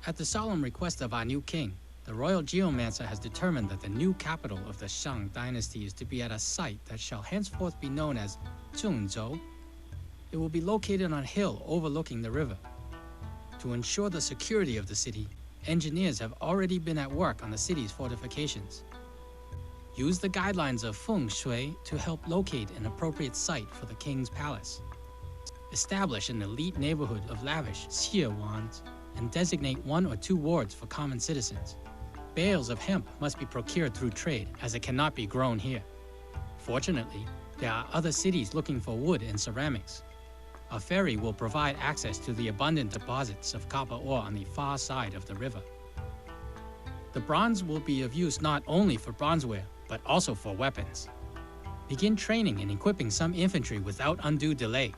At the solemn request of our new king, the royal geomancer has determined that the new capital of the Shang dynasty is to be at a site that shall henceforth be known as Zhongzhou. It will be located on a hill overlooking the river. To ensure the security of the city, engineers have already been at work on the city's fortifications. Use the guidelines of feng shui to help locate an appropriate site for the king's palace. Establish an elite neighborhood of lavish xiewans and designate 1 or 2 wards for common citizens. Bales of hemp must be procured through trade, as it cannot be grown here. Fortunately, there are other cities looking for wood and ceramics. A ferry will provide access to the abundant deposits of copper ore on the far side of the river. The bronze will be of use not only for bronzeware, but also for weapons. Begin training and equipping some infantry without undue delay.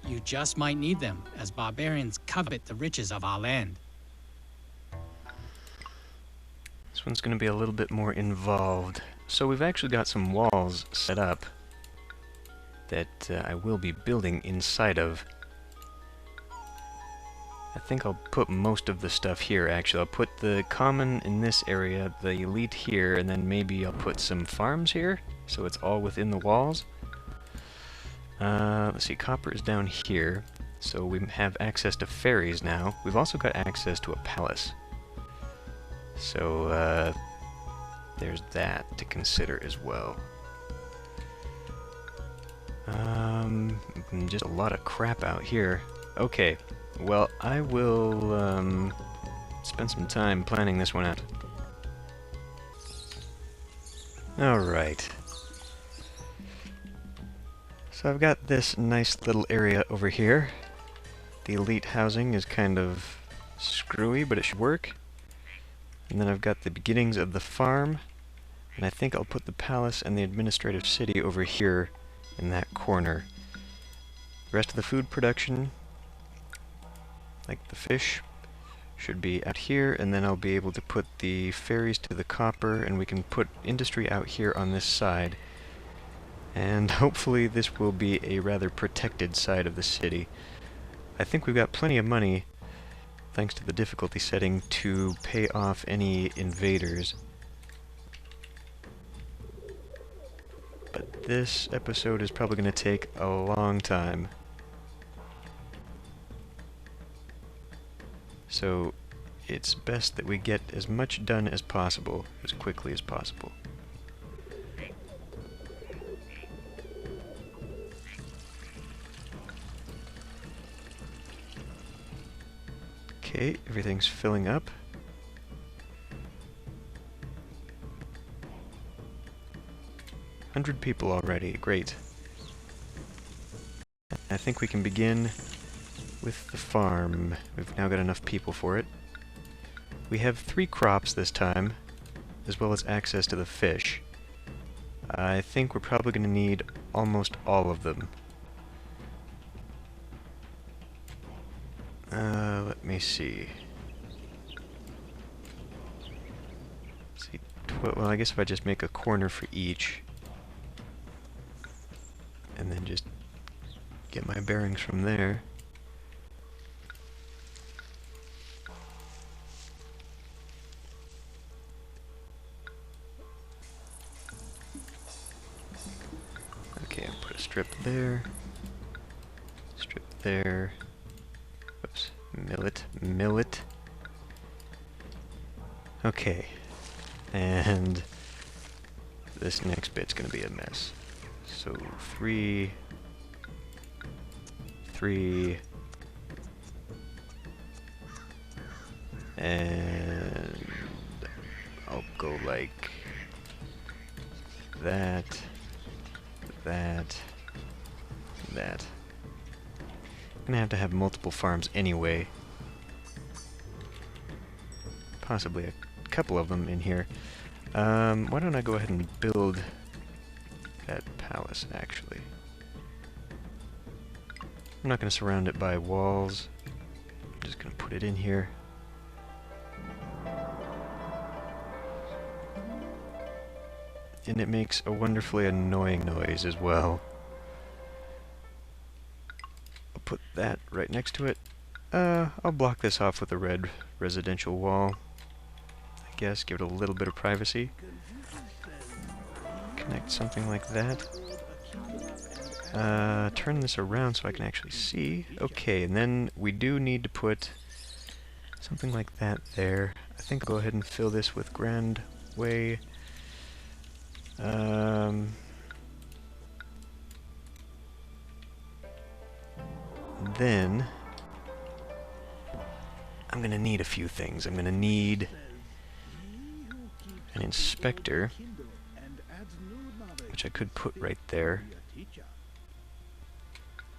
You just might need them, as barbarians covet the riches of our land. This one's going to be a little bit more involved. So we've actually got some walls set up that I will be building inside of. I think I'll put most of the stuff here, actually. I'll put the common in this area, the elite here, and then maybe I'll put some farms here, so it's all within the walls. Let's see, copper is down here, so we have access to ferries now. We've also got access to a palace. So, there's that to consider as well. Just a lot of crap out here. Okay, well, I will, spend some time planning this one out. Alright. So I've got this nice little area over here. The elite housing is kind of screwy, but it should work. And then I've got the beginnings of the farm, and I think I'll put the palace and the administrative city over here in that corner. The rest of the food production, like the fish, should be out here, and then I'll be able to put the ferries to the copper, and we can put industry out here on this side. And hopefully this will be a rather protected side of the city. I think we've got plenty of money, thanks to the difficulty setting, to pay off any invaders. But this episode is probably going to take a long time. So it's best that we get as much done as possible, as quickly as possible. Okay, everything's filling up. $100 people already, great. I think we can begin with the farm. We've now got enough people for it. We have 3 crops this time, as well as access to the fish. I think we're probably going to need almost all of them. Let me see. Well, I guess if I just make a corner for each, and then just get my bearings from there. Okay, I'll put a strip there, strip there. Oops, millet. Okay, and this next bit's gonna be a mess. So 3, and I'll go like that. I'm gonna have to have multiple farms anyway. Possibly a couple of them in here. Why don't I go ahead and build that palace, actually. I'm not going to surround it by walls. I'm just going to put it in here. And it makes a wonderfully annoying noise as well. I'll put that right next to it. I'll block this off with a red residential wall. I guess, give it a little bit of privacy. Connect something like that. Turn this around so I can actually see. Okay, and then we do need to put something like that there. I think I'll go ahead and fill this with Grand Way. Then I'm gonna need a few things. I'm gonna need an inspector, which I could put right there.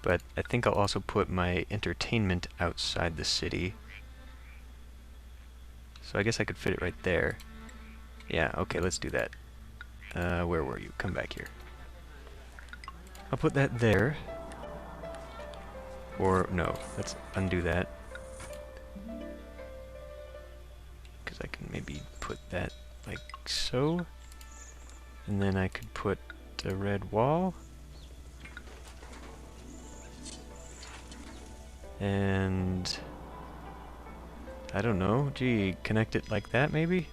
But I think I'll also put my entertainment outside the city. So I guess I could fit it right there. Yeah, okay, let's do that. Where were you? Come back here. I'll put that there. Or, no, let's undo that. Because I can maybe put that like so. And then I could put a red wall. And I don't know, gee, connect it like that maybe?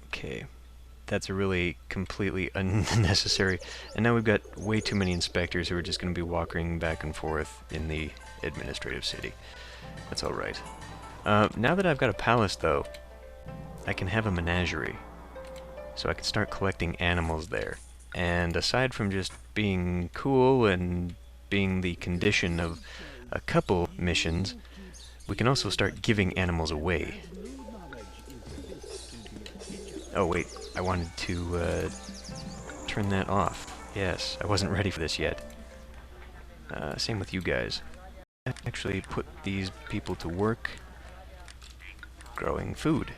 Okay, that's a really completely unnecessary, and now we've got way too many inspectors who are just going to be walking back and forth in the administrative city. That's alright. Now that I've got a palace though, I can have a menagerie, so I can start collecting animals there. And aside from just being cool and being the condition of a couple missions, we can also start giving animals away. Oh wait, I wanted to turn that off. Yes, I wasn't ready for this yet. Same with you guys. I actually put these people to work growing food.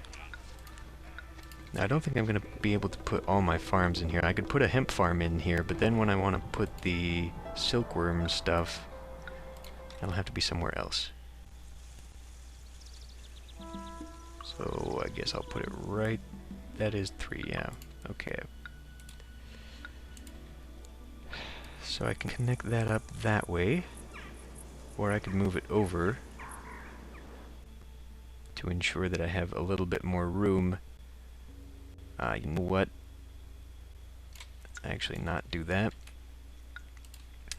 Now, I don't think I'm going to be able to put all my farms in here. I could put a hemp farm in here, but then when I want to put the silkworm stuff, that'll have to be somewhere else. So I guess I'll put it right... That is 3, yeah. Okay. So I can connect that up that way, or I could move it over to ensure that I have a little bit more room. You know what? Actually not do that.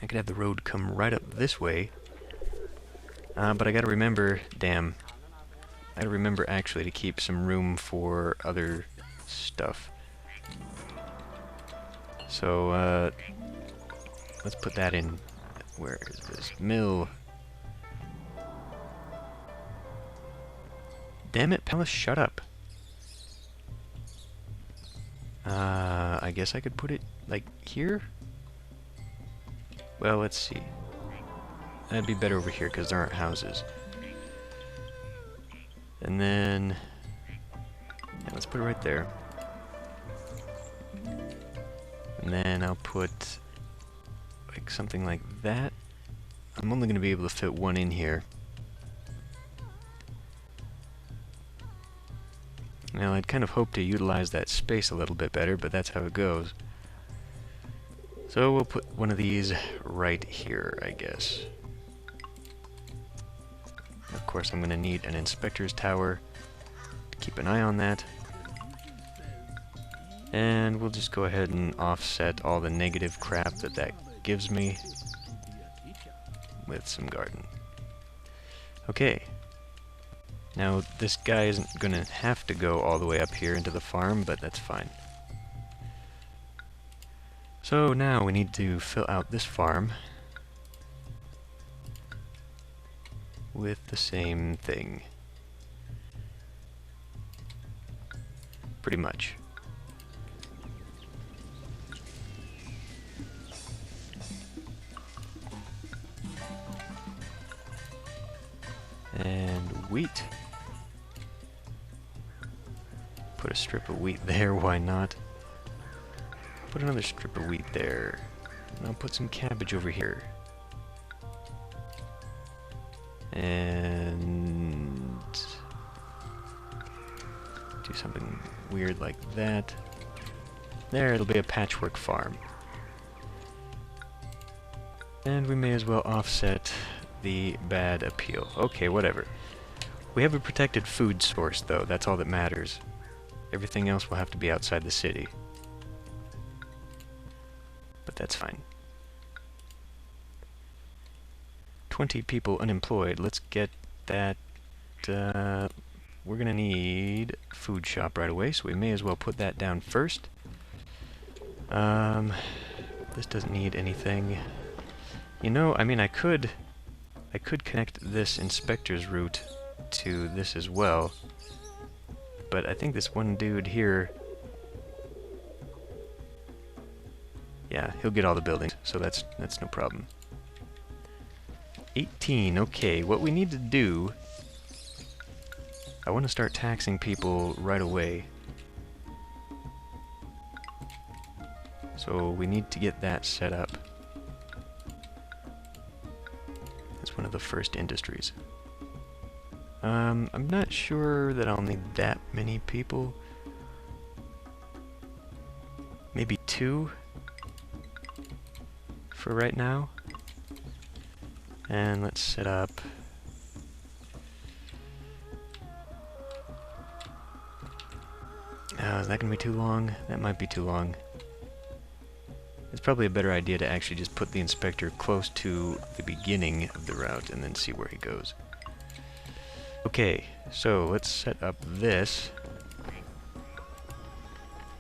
I could have the road come right up this way. But I gotta remember, damn. I gotta remember actually to keep some room for other stuff. So, let's put that in. Where is this? Mill. Damn it, Palace, shut up. I guess I could put it, like, here? Well, let's see. That'd be better over here, because there aren't houses. And then... yeah, let's put it right there. And then I'll put, like, something like that. I'm only going to be able to fit one in here. Now, I'd kind of hoped to utilize that space a little bit better, but that's how it goes. So we'll put one of these right here, I guess. Of course, I'm going to need an inspector's tower to keep an eye on that. And we'll just go ahead and offset all the negative crap that that gives me with some garden. Okay. Now, this guy isn't going to have to go all the way up here into the farm, but that's fine. So now we need to fill out this farm with the same thing. Pretty much. And wheat. Put a strip of wheat there, why not? Put another strip of wheat there. And I'll put some cabbage over here. And do something weird like that. There, it'll be a patchwork farm. And we may as well offset the bad appeal. Okay, whatever. We have a protected food source, though. That's all that matters. Everything else will have to be outside the city. But that's fine. 20 people unemployed. Let's get that... we're gonna need food shop right away, so we may as well put that down first. This doesn't need anything. You know, I mean, I could connect this inspector's route to this as well, but I think this one dude here, yeah, he'll get all the buildings, so that's no problem. 18, okay, what we need to do, I want to start taxing people right away. So we need to get that set up. That's one of the first industries. I'm not sure that I'll need that many people. Maybe 2 for right now. And let's set up... is that gonna be too long? That might be too long. It's probably a better idea to actually just put the inspector close to the beginning of the route and then see where he goes. Okay, so let's set up this.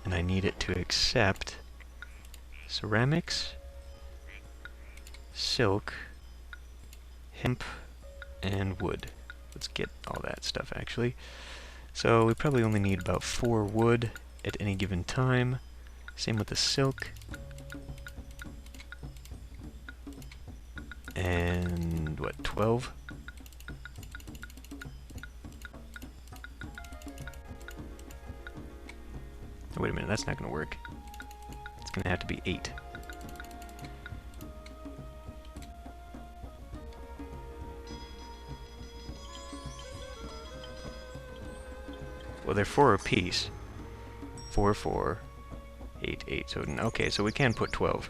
And I need it to accept ceramics, silk, hemp, and wood. Let's get all that stuff actually. So we probably only need about 4 wood at any given time. Same with the silk. And what, 12? Oh, wait a minute, that's not gonna work. It's gonna have to be 8. Well, they're 4 apiece. 4, 4, 8, 8. So, okay, so we can put 12.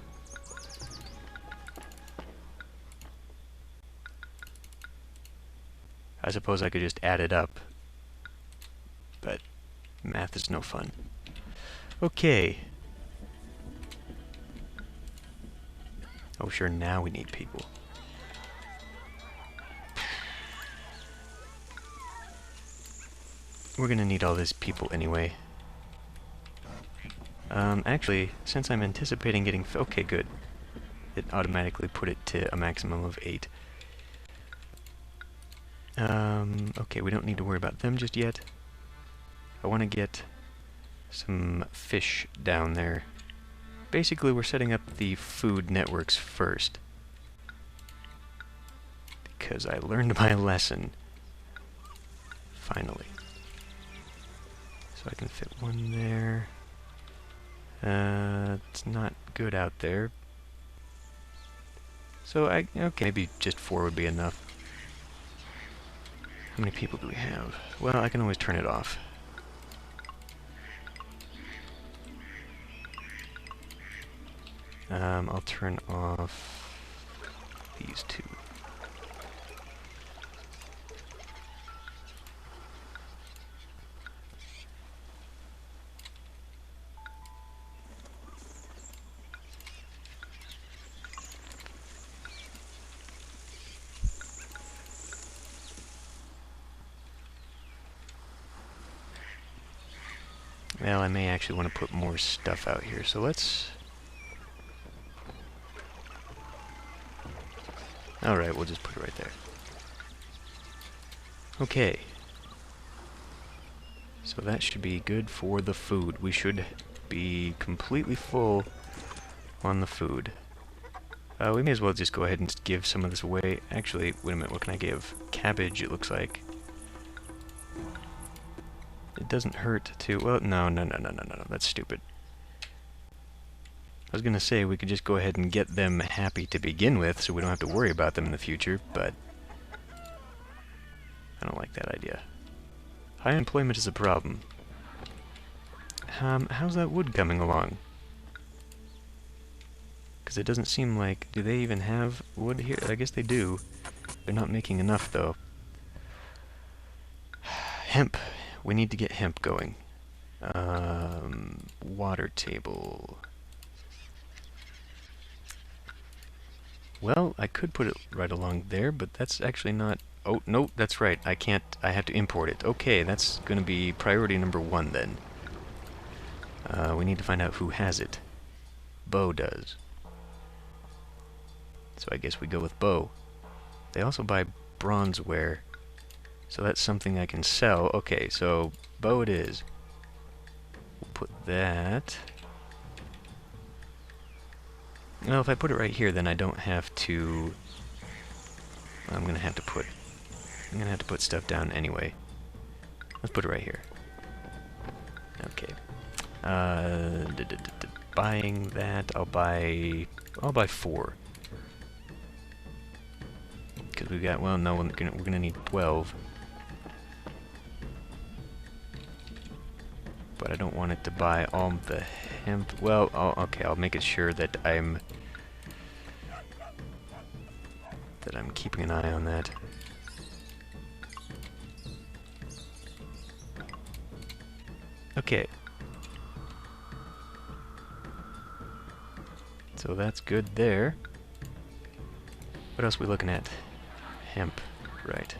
I suppose I could just add it up, but math is no fun. Okay. Oh, sure, now we need people. We're gonna need all these people anyway. Actually, since I'm anticipating getting... okay, good. It automatically put it to a maximum of 8. Okay, we don't need to worry about them just yet. I want to get some fish down there. Basically, we're setting up the food networks first. Because I learned my lesson. Finally. So I can fit one there. It's not good out there. So okay, maybe just 4 would be enough. How many people do we have? Well, I can always turn it off. I'll turn off these 2. Well, I may actually want to put more stuff out here, so let's... Alright, we'll just put it right there. Okay. So that should be good for the food. We should be completely full on the food. We may as well just go ahead and give some of this away. Actually, wait a minute, what can I give? Cabbage, it looks like. It doesn't hurt to... well, no, that's stupid. I was gonna say we could just go ahead and get them happy to begin with, so we don't have to worry about them in the future, but... I don't like that idea. High employment is a problem. How's that wood coming along? Because it doesn't seem like... Do they even have wood here? I guess they do. They're not making enough, though. Hemp. We need to get hemp going. Water table. Well, I could put it right along there, but that's actually not... Oh, no, that's right. I can't... I have to import it. Okay, that's going to be priority number 1, then. We need to find out who has it. Bo does. So I guess we go with Bo. They also buy bronzeware, so that's something I can sell. Okay, so Bo it is. We'll put that... Well, if I put it right here, then I don't have to... I'm gonna have to put stuff down anyway. Let's put it right here. Okay. Buying that, I'll buy 4. Because we got, well, no, we're gonna need 12. But I don't want it to buy all the hemp. Well, okay, I'll make it sure that I'm keeping an eye on that. Okay. So that's good there. What else are we looking at? Hemp, right.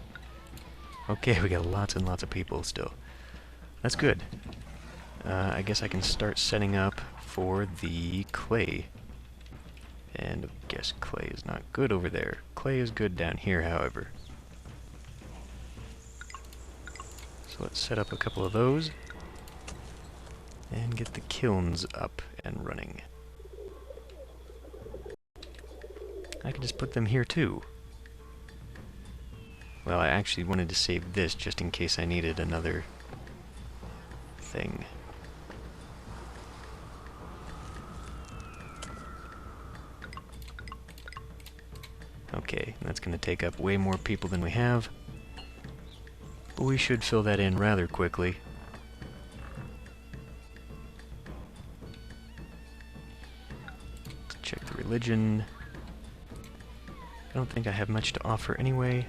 Okay, we got lots and lots of people still. That's good. I guess I can start setting up for the clay. And I guess clay is not good over there. Clay is good down here, however. So let's set up a couple of those. And get the kilns up and running. I can just put them here too. Well, I actually wanted to save this just in case I needed another thing. Okay, that's going to take up way more people than we have. But we should fill that in rather quickly. Let's check the religion. I don't think I have much to offer anyway.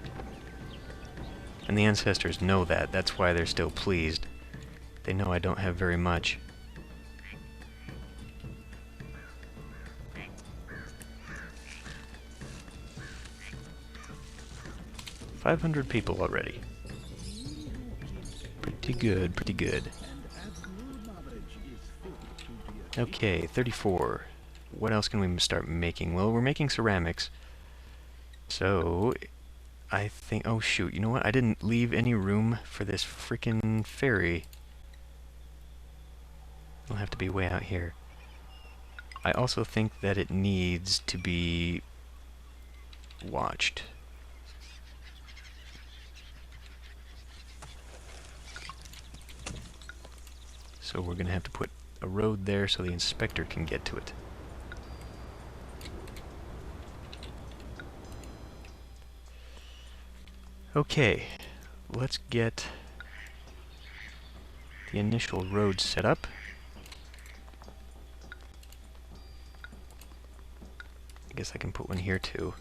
And the ancestors know that. That's why they're still pleased. They know I don't have very much. "500 people already. Pretty good, pretty good. Okay, 34. What else can we start making? Well, we're making ceramics. So, I think... Oh, shoot. You know what? I didn't leave any room for this frickin' ferry. It'll have to be way out here. I also think that it needs to be watched. So we're going to have to put a road there so the inspector can get to it. Okay, let's get the initial road set up. I guess I can put one here too.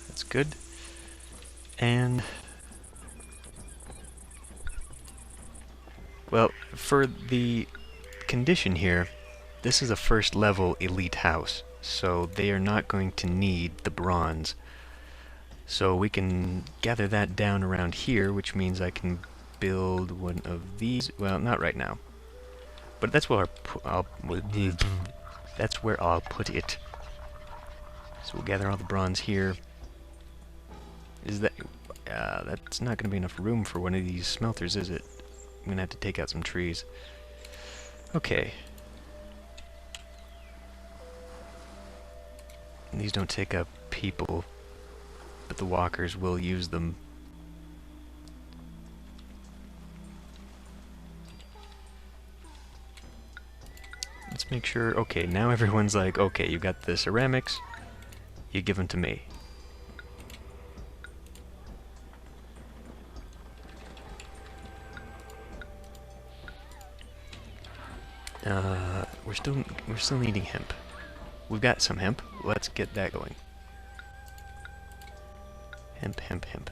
That's good. And... well, for the condition here, this is a first level elite house, so they are not going to need the bronze. So we can gather that down around here, which means I can build one of these. Well, not right now, but that's where that's where I'll put it. So we'll gather all the bronze here. Is that... that's not going to be enough room for one of these smelters, is it? I'm gonna have to take out some trees. Okay. And these don't take up people, but the walkers will use them. Let's make sure... okay, now everyone's like, okay, you got the ceramics, you give them to me. We're still needing hemp. We've got some hemp. Let's get that going. Hemp, hemp, hemp.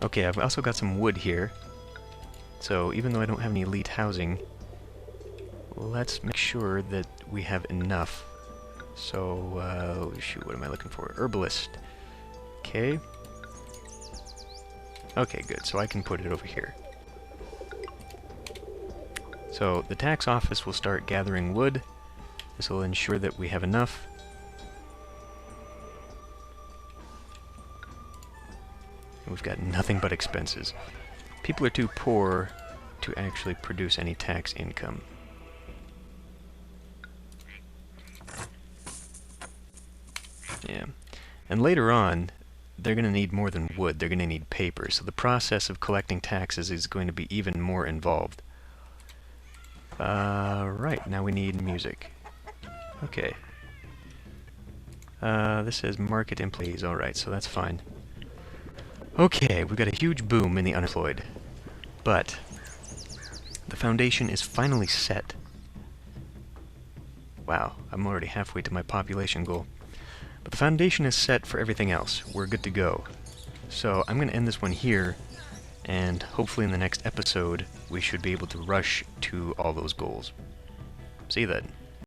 Okay, I've also got some wood here. So even though I don't have any elite housing, let's make sure that we have enough. So, shoot, what am I looking for? Herbalist. Okay. Okay, good. So I can put it over here. So the tax office will start gathering wood. This will ensure that we have enough. We've got nothing but expenses. People are too poor to actually produce any tax income. Yeah. And later on, they're going to need more than wood. They're going to need paper. So the process of collecting taxes is going to be even more involved. Right, now we need music. Okay. This says market employees. Alright, so that's fine. Okay, we've got a huge boom in the unemployed. But the foundation is finally set. Wow, I'm already halfway to my population goal. But the foundation is set for everything else. We're good to go. So I'm going to end this one here, and hopefully in the next episode we should be able to rush to all those goals. See you then.